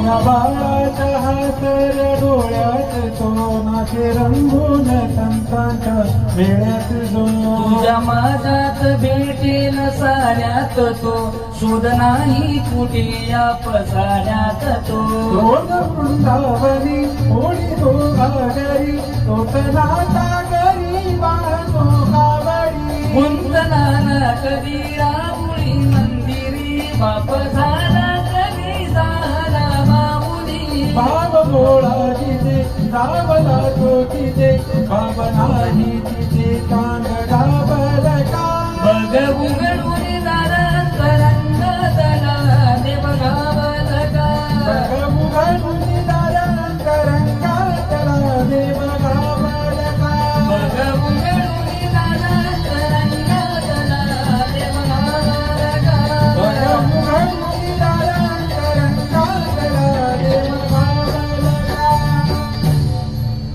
या बाळाच्या हातऱ्या डोळ्यात तो नाचे रंगून संतांच्या मेळ्यात जो तुझ्या माझ्यात भेटेल साऱ्यात तो शोध नाही कुठे या पसाऱ्यात तो वृंदावनी ओढी तो घरी तोच नाता घरी बाळतो गावडी गुंतला ना कधी रामुळी मंदिरी बाप झाला कधी झाला माऊली बाब गोळा जिथे दावला तो तिथे बाब नाही तिथे कांगड